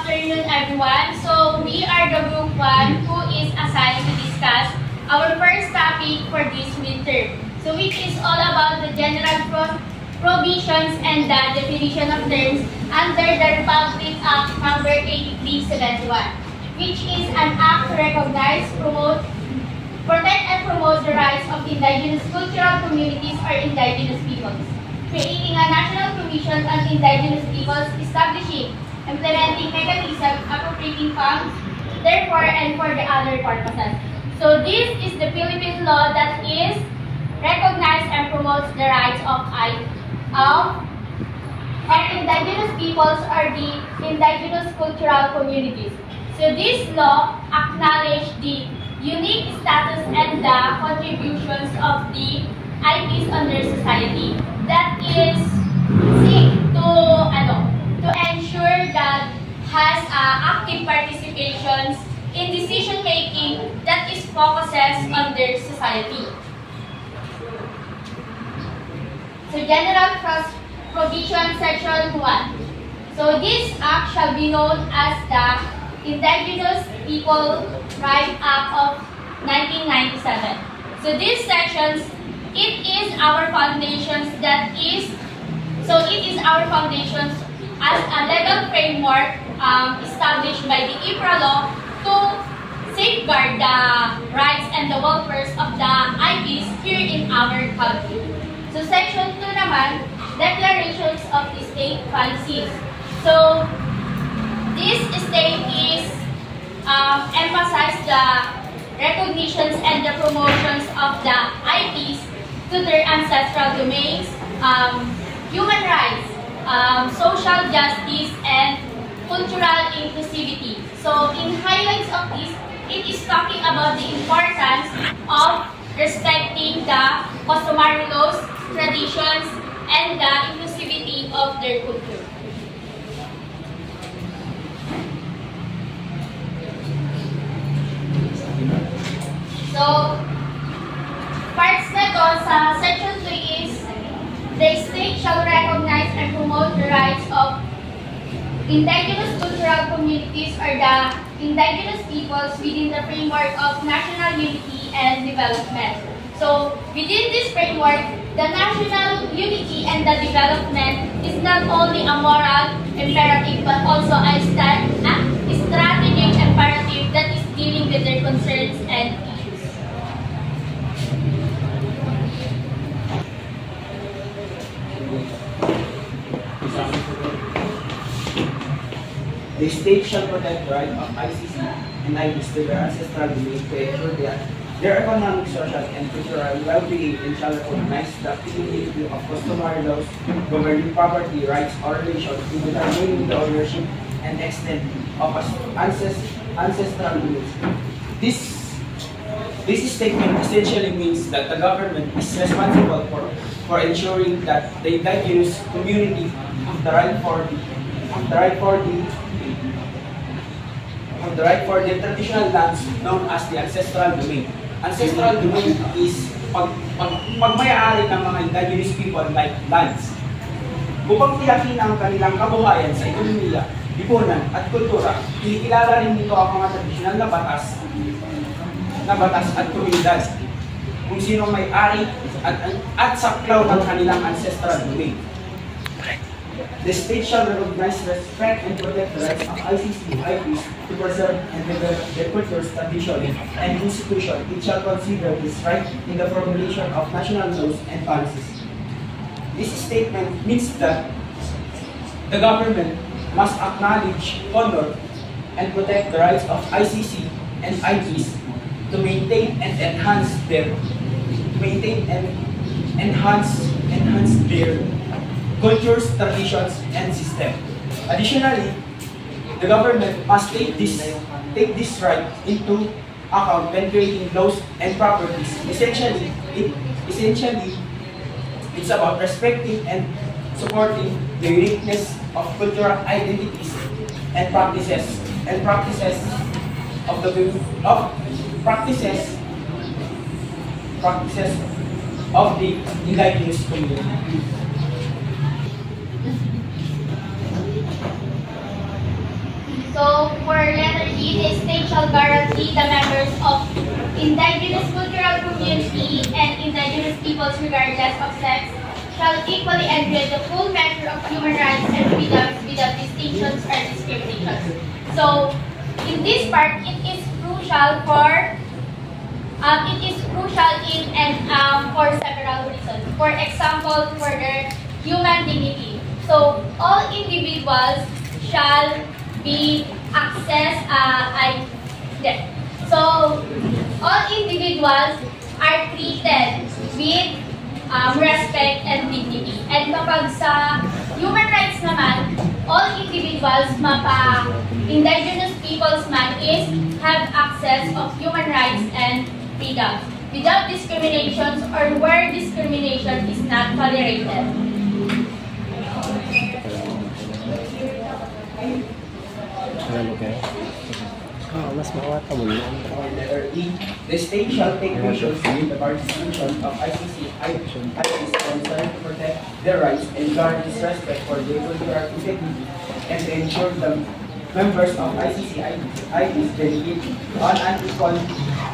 afternoon, everyone. So, we are the group 1 who is assigned to discuss our first topic for this midterm. So, which is all about the general provisions and the definition of terms under the Republic Act number 8371, which is an act to recognize, promote, protect and promote the rights of indigenous cultural communities or indigenous peoples, creating a national commission on indigenous peoples, establishing, implementing mechanisms, appropriating funds, therefore, and for the other purposes. So this is the Philippine law that is recognized and promotes the rights of indigenous peoples or the indigenous cultural communities. So this law acknowledges the unique status and the contributions of the IPs on their society that is seek to ensure that has active participations in decision making that is focuses on their society. So general provision section 1. So this act shall be known as the Indigenous People Rights Act of 1997. So these sections, it is our foundations as a legal framework established by the IPRA law to safeguard the rights and the welfare of the IPs here in our country. So section 2 naman, declarations of state policies. So this state is emphasize the recognitions and the promotions of the IPs to their ancestral domains, human rights, social justice, and cultural inclusivity. So in highlights of this, it is talking about the importance of respecting the customary laws, traditions, and the inclusivity of their culture. So, parts na to sa section 3 is, the state shall recognize and promote the rights of indigenous cultural communities or the indigenous peoples within the framework of national unity and development. So, within this framework, the national unity and the development is not only a moral imperative but also a strategic imperative that is dealing with their concerns and issues. The state shall protect the right of ICC and IPs to their ancestral domain to ensure that their economic, social, and cultural well-being and shall recognize the applicability of customary laws governing property rights or relations in determining the ownership and extent of ancestral domains. This statement essentially means that the government is responsible for ensuring that the indigenous community have the right for the traditional lands known as the ancestral domain. Ancestral domain is pagmayari ng mga indigenous people like lands. Upang tiyakin ang kanilang kabuhayan sa ekonomiya, lipunan at kultura, kinikilala rin nito ang mga tradisyonal na batas at komunidad kung sino may-ari at saklaw ng kanilang ancestral domain. The state shall recognize, respect, and protect the rights of ICC IPs to preserve and develop their culture, tradition, and institution. It shall consider this right in the formulation of national laws and policies. This statement means that the government must acknowledge, honor, and protect the rights of ICC and IPs to maintain and enhance their cultures, traditions, and system. Additionally, the government must take this right into account when creating laws and properties. Essentially, it's about respecting and supporting the uniqueness of cultural identities and practices of the indigenous community. So, shall guarantee the members of indigenous cultural community and indigenous peoples regardless of sex shall equally enjoy the full measure of human rights and freedoms without distinctions or discriminations. So, in this part, it is crucial for for several reasons. For example, for their human dignity. So, all individuals shall be access. So, all individuals are treated with respect and dignity. And kapag sa human rights naman, all individuals, indigenous peoples man, is have access of human rights and freedoms without discriminations or where discrimination is not tolerated. Mas mawata mo yun. Letter E, the state shall take measures with the participation of ICC IPs concerned to protect their rights and guard this respect for their cultural integrity and to ensure the members of ICC IPs benefit on an equal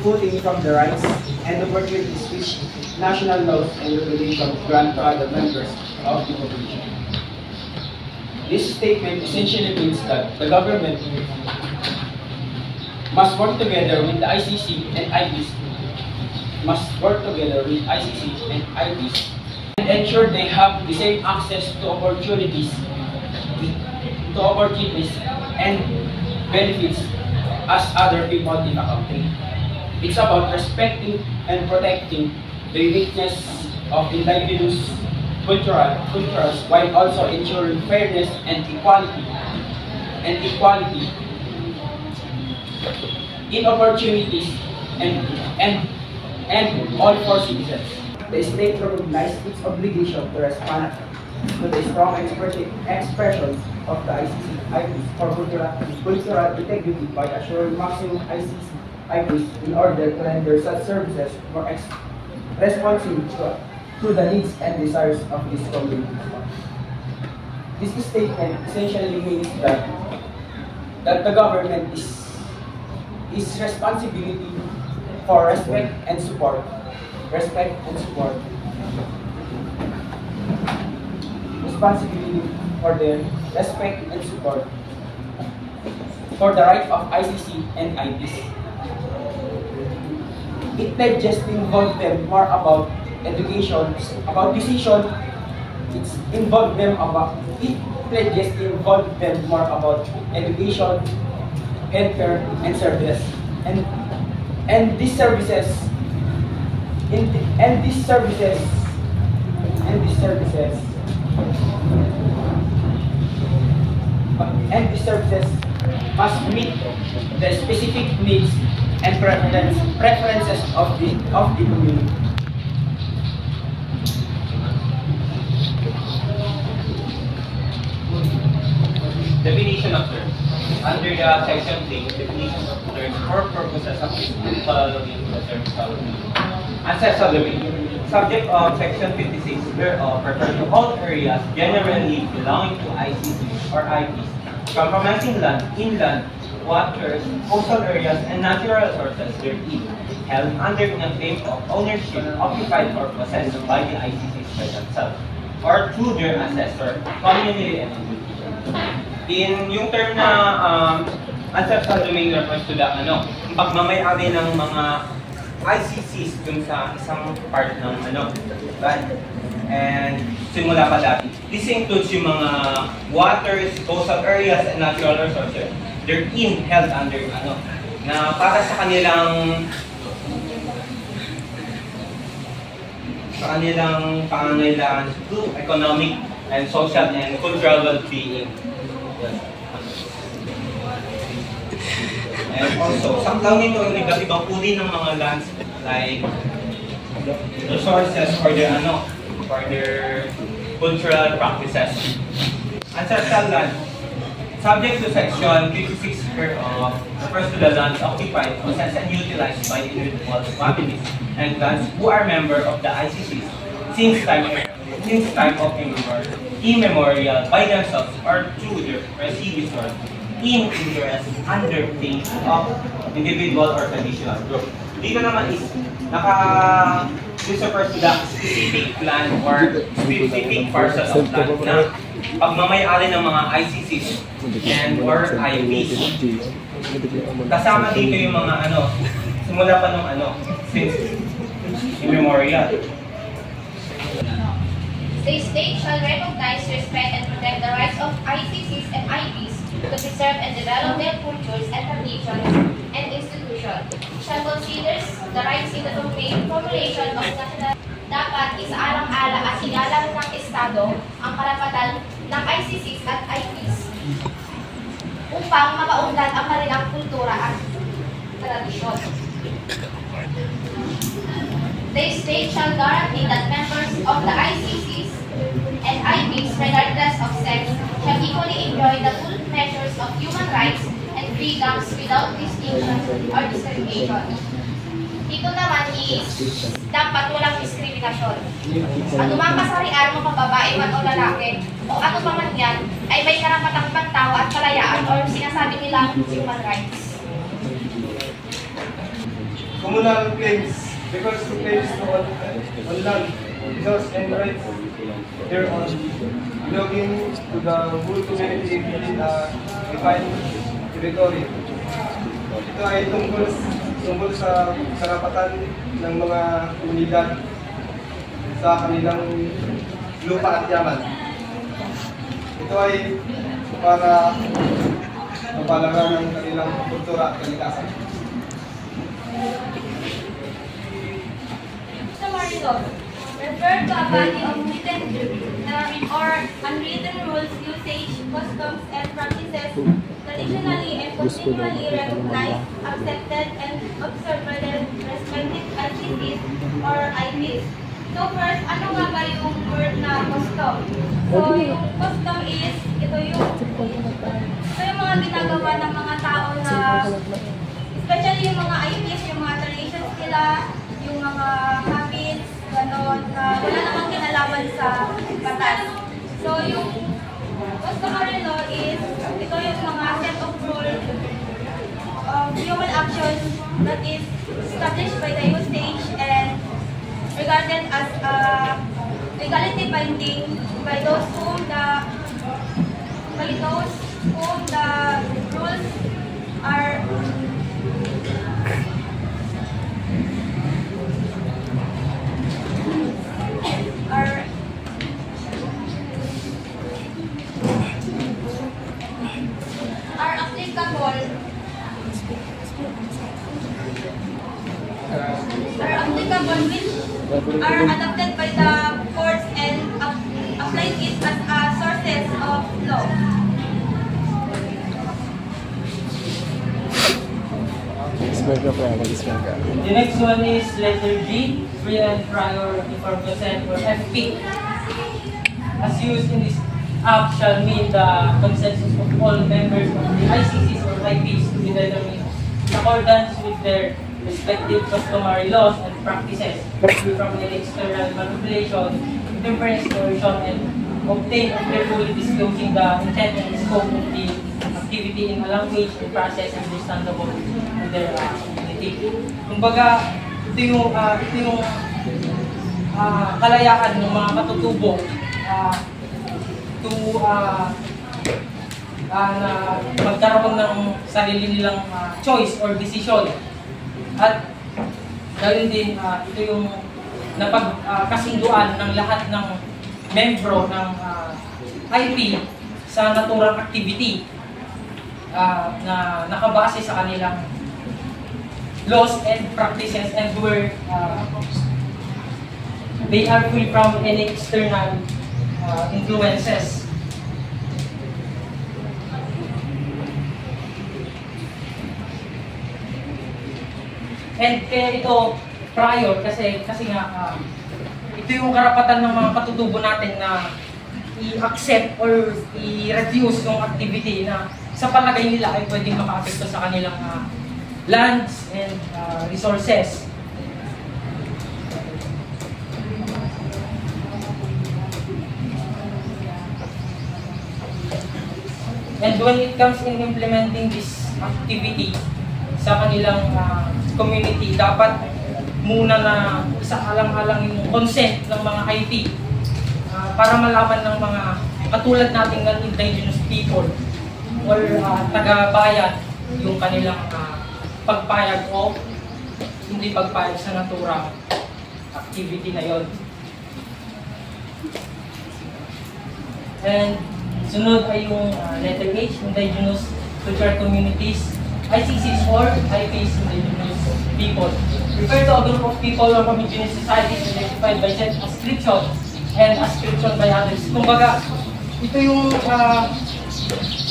footing from the rights and opportunities which national laws and regulations grant to other members of the population. This statement essentially means that the government must work together with the ICC and IPs, and ensure they have the same access to opportunities and benefits as other people in the country. It's about respecting and protecting the uniqueness of indigenous cultures while also ensuring fairness and equality in opportunities and all for citizens. The state recognizes its obligation to respond to the strong expressions of the ICC IPs for cultural integrity by assuring maximum ICC IPs in order to render such services more responsive to the needs and desires of this community. This statement essentially means that the government is responsibility for respect and support. Responsibility for the respect and support for the right of ICC and IPs. It pledges to involve them more about education, about decision. It pledges to involve them more about education, healthcare, and service, and these services must meet the specific needs and preferences of the community. Definition of terms. Under the section 3, definition of terms for purposes of following the terms of ancestral domain. Subject of section 56 whereof refer to all areas generally belonging to ICCs or IPs, compromising land, inland, waters, coastal areas, and natural resources therein, held under the claim of ownership, occupied or possessed by the ICCs by themselves, or through their ancestor, community and individual. In yung term na ancestral domain refers to the pagmamayari ng mga ICCs dun sa isang part ng land. And simula pa dati. This includes yung mga waters, coastal areas, and natural resources. They're held under na para sa kanilang pangangailangan to economic and social and cultural well-being. And also, samtang nito ang ibang uri ng mga lands like resources for their cultural practices. Ancestral land, subject to section 56 whereof refers to the lands occupied, possessed, and utilized by individuals, families, and clans who are members of the ICCs since time of immemorial by themselves or through their predecessors in interest under place of individual or traditional group. Dito naman is naka-refers to the specific land or specific parcel of land na pagmamayari ng mga ICCs and or IPs. Kasama dito yung mga simula pa nung since immemorial. The state shall recognize, respect, and protect the rights of ICCs and IPs to preserve and develop their cultures and traditions and institutions. Shall consider the rights in the domain formulation of national. Dapat isaalang-ala at sinalang ng Estado ang karapatan ng ICCs at IPs upang mapaunlad ang kanilang kultura at tradisyon. The state shall guarantee that members of the ICCs and IPs, regardless of sex, shall equally enjoy the full measures of human rights and freedoms without distinction or discrimination. Dito naman is, dapat walang diskriminasyon. Anumang kasarian mo babae man o lalaki, o ano pa man yan, ay may karapatang pagtawa at kalayaan or sinasabi nilang human rights. Communal claims refers to claims on land, resource, and rights thereon belonging to the whole community within a defined territory. Ito ay tungkol sa karapatan ng mga komunidad sa kanilang lupa at yaman. Ito ay para mapalaran ng kanilang kultura at kalikasan. Summary law. Refer to a body of written or unwritten rules, usage, customs, and practices traditionally and continually recognized, accepted, and observed by the respective ICCs or IPs. So first, ano nga ba yung word na custom? So yung custom is, ito yung mga ginagawa ng mga tao na, especially yung mga IPs, yung mga traditions nila, yung mga habits, gano'n, na wala namang kinalaman sa batas. So yung customary law is, ito yung mga set of rules of human actions that is established by the usage and regarded as legality binding by those whom the rules are applicable which are adopted by the courts and applied it as sources of law. The next one is letter G, free and prior informed consent or FP. As used in this act shall mean the consensus of all members of the ICCs or IPs to be determined in accordance with their respective customary laws and practices, free from any external manipulation, interference, coercion, and obtained carefully disclosing the intent and scope of the activity in a language and process understandable to their community. Kumbaga, ito yung kalayaan ng mga katutubo na magkaroon ng sarili nilang choice or decision. At ganoon din, ito yung napagkasunduan ng lahat ng membro ng IP sa naturang activity na nakabase sa kanilang laws and practices and where they are free from any external influences. And kaya ito prior kasi nga ito yung karapatan ng mga katutubo natin na i-accept or i-refuse yung activity na sa palagay nila ay pwedeng maka-apekto sa kanilang lands and resources. And when it comes in implementing this activity sa kanilang community, dapat muna na isaalang-alang yung consent ng mga IP para malaman ng mga katulad nating non-indigenous people or taga-bayan yung kanilang pagpayag o hindi pagpayag sa naturang activity na yon. And sunod ay yung letter H, indigenous cultural communities, ICCs or IPs, indigenous people. Refer to a group of people or homogeneous societies identified by set ascription and ascription by others. Kumbaga, ito yung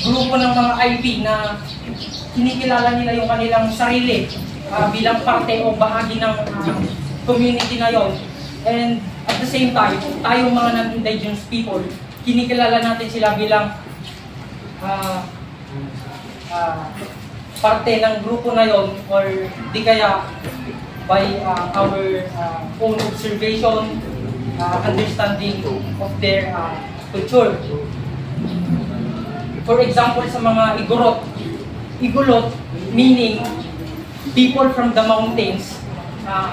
grupo ng mga IP na kinikilala nila yung kanilang sarili bilang parte o bahagi ng community na yon. And at the same time, tayong mga non-indigenous people, kinikilala natin sila bilang parte ng grupo na yon, or di kaya by our own observation, understanding of their culture. For example, sa mga igorot, meaning people from the mountains,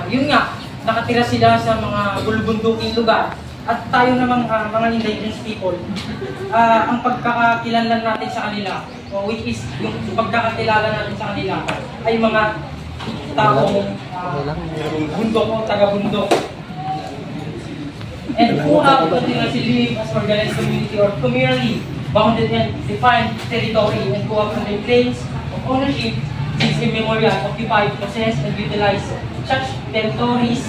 yun nga, nakatira sila sa mga bulubunduking lugar. At tayo namang mga indigenous people, ang pagkakakilanlan natin sa kanila, which is yung pagkakakilala natin sa kanila, ay mga taong bundok o taga-bundok. And who have continuously live as organized community or communally bounded and defined territory, and who have under claims of ownership since immemorial, occupied, possessed, and utilized such territories.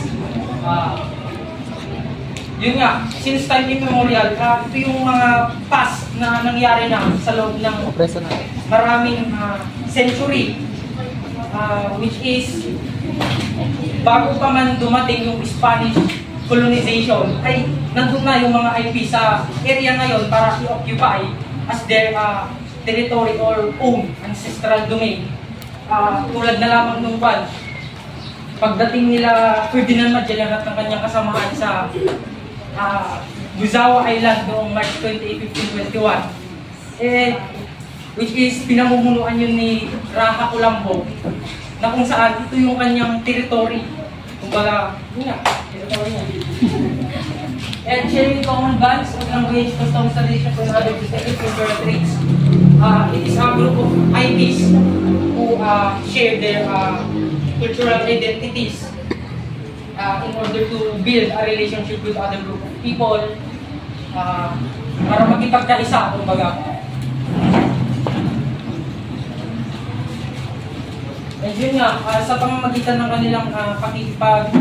Yun nga, since time immemorial, ito yung mga past na nangyari na sa loob ng maraming century, which is bago pa man dumating yung Spanish colonization, ay nandun na yung mga IP sa area ngayon para i-occupy as their territory or own ancestral domain. Tulad na lamang nung pagdating nila Ferdinand Magellan at ng kanyang kasamahan sa Guzawa Island noong March 28, 1521, which is pinamumunuan yun ni Raja Colombo, na kung saan ito yung kanyang territory. Kumbaga, yun nga, territory niya. And sharing common bonds of language, customs, traditions, and other distinctive cultural traits. It is a group of IPs who share their cultural identities in order to build a relationship with other group of people, para magipagkaisa, kumbaga. And yun nga, sa pamamagitan ng kanilang pakikipag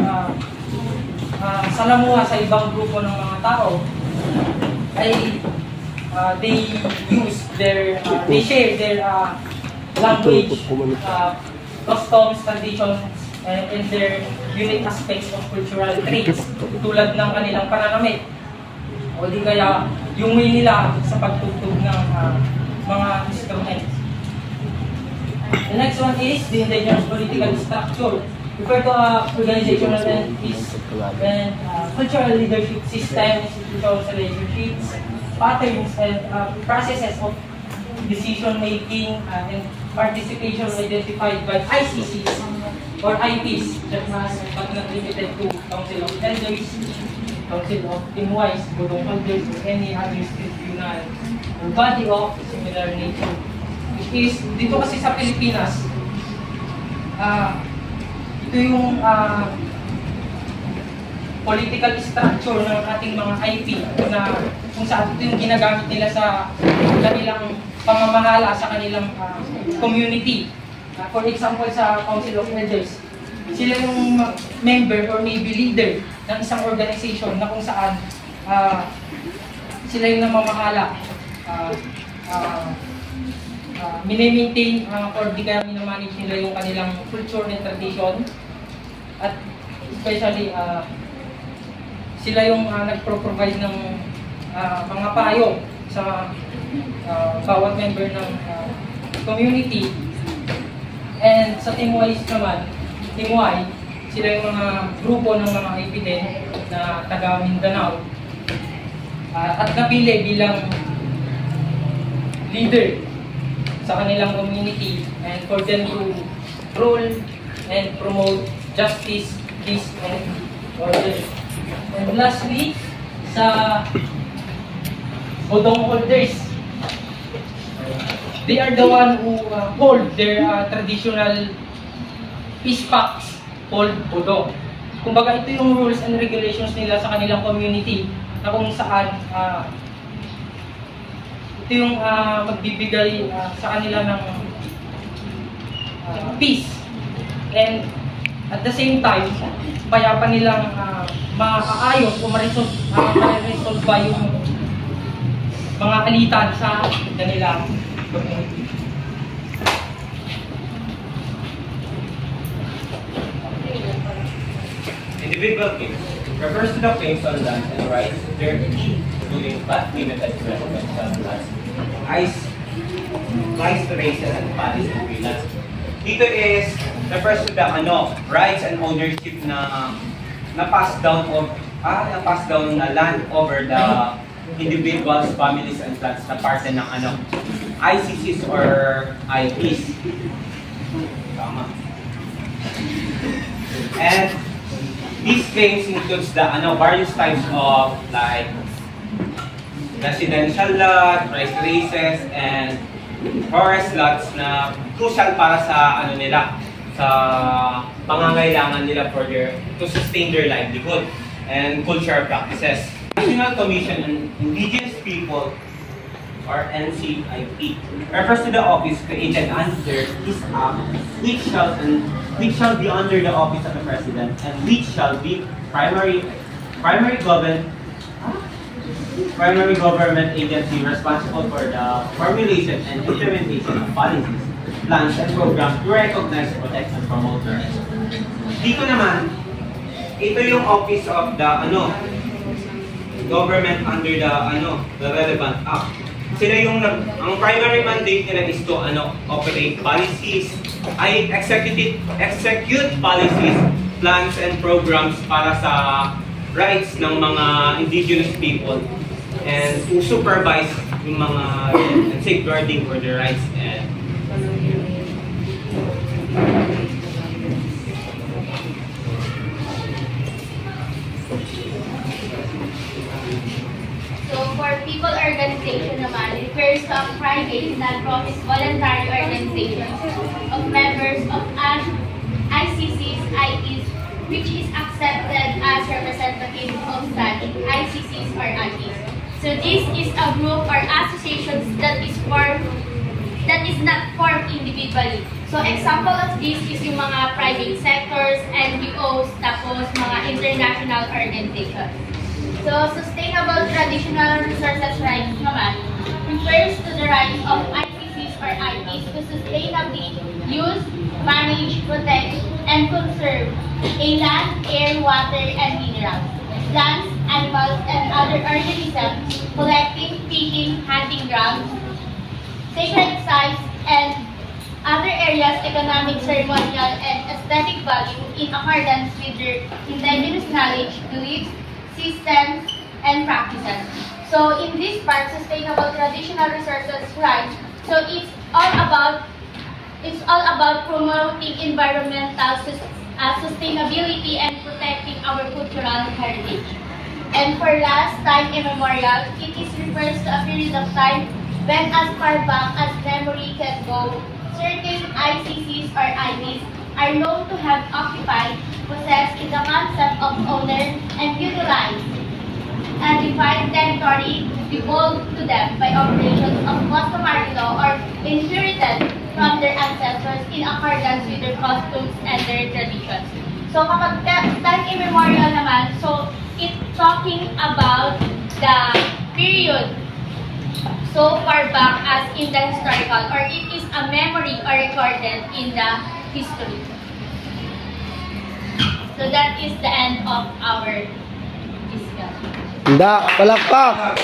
salamuha sa ibang grupo ng mga tao, ay they share their language, customs, traditions, and their unique aspects of cultural traits, tulad ng kanilang pananamit, o di kaya yung way nila sa pagtugtog ng mga instruments. The next one is the indigenous political structure. Refer to organizational and cultural leadership systems, institutional relationships, patterns, and processes of decision-making and participation identified by ICCs or IPs, that was but not limited to Council of Elders, Council of Timuays, Bodong Elders, or any other tribunal or body of similar nature. Which is, dito kasi sa Pilipinas, ito yung political structure ng ating mga IP na kung saan ito yung ginagamit nila sa kanilang pamamahala sa kanilang community. For example, sa Council of Elders, sila yung member or maybe leader ng isang organization na kung saan sila yung namamahala, mini-maintain or di kaya minamanage nila yung kanilang culture and tradition, at especially sila yung nagpro-provide ng mga payo sa bawat member ng community. And sa Timuays naman, sila yung mga grupo ng mga IP din na taga Mindanao at napili bilang leader sa kanilang community and for them to rule and promote justice, peace, and order. And lastly, sa bodong holders, they are the one who hold their traditional peace packs called bodong. Kumbaga ito yung rules and regulations nila sa kanilang community na kung saan ito yung magbibigay sa kanila ng peace. And at the same time, kaya pa nilang maaayos o ma-resolve ba yung mga alitan sa kanilang community. Individual claims refers to the claims on lands and rights there including but limited to residential lands, rights to races and policy freelance. Dito is refers to the rights and ownership na pass down na land over the individuals, families and clans na parte ng ICCs or IPs. Tama. And these claims includes the various types of like residential lot, rice races, and forest lots na crucial para sa nila, sa pangangailangan nila for to sustain their livelihood and cultural practices. National Commission on Indigenous People or NCIP refers to the office created under this act, which shall be under the office of the President and which shall be primary government agency responsible for the formulation and implementation of policies, plans, and programs to recognize, protect, and promote the rights. Dito naman, ito yung office of the government under the relevant act. Sila yung ang primary mandate nila is to operate policies, execute policies, plans and programs para sa rights ng mga indigenous people and to supervise yung mga safeguarding for their rights and So for people organization naman, it refers to a private, non-profit, voluntary organization of members of an ICCs, IPs, which is accepted as representative of such ICCs or IPs. So this is a group or associations that is not formed individually. So example of this is yung mga private sectors, NGOs, tapos mga international organizations. So sustainable traditional resources rights naman refers to the rights of ICCs or IPs to sustainably use, manage, protect, and conserve a land, air, water, and minerals, plants, animals, and other organisms, collecting, picking, hunting grounds, sacred sites, and other areas, economic, ceremonial, and aesthetic value in accordance with their indigenous knowledge, beliefs, systems, and practices. So in this part, sustainable traditional resources rights, so it's all about promoting environmental sustainability and protecting our cultural heritage. And for last time immemorial, it refers to a period of time when as far back as memory can go, certain ICCs or IPs are known to have occupied, possessed in the concept of owner, and utilized a defined territory devolved to them by operations of customary law or inherited from their ancestors in accordance with their customs and their traditions. So kapag time immemorial naman, so it's talking about the period so far back as in the historical, or it is a memory or recorded in the history. So that is the end of our discussion. Palakpak!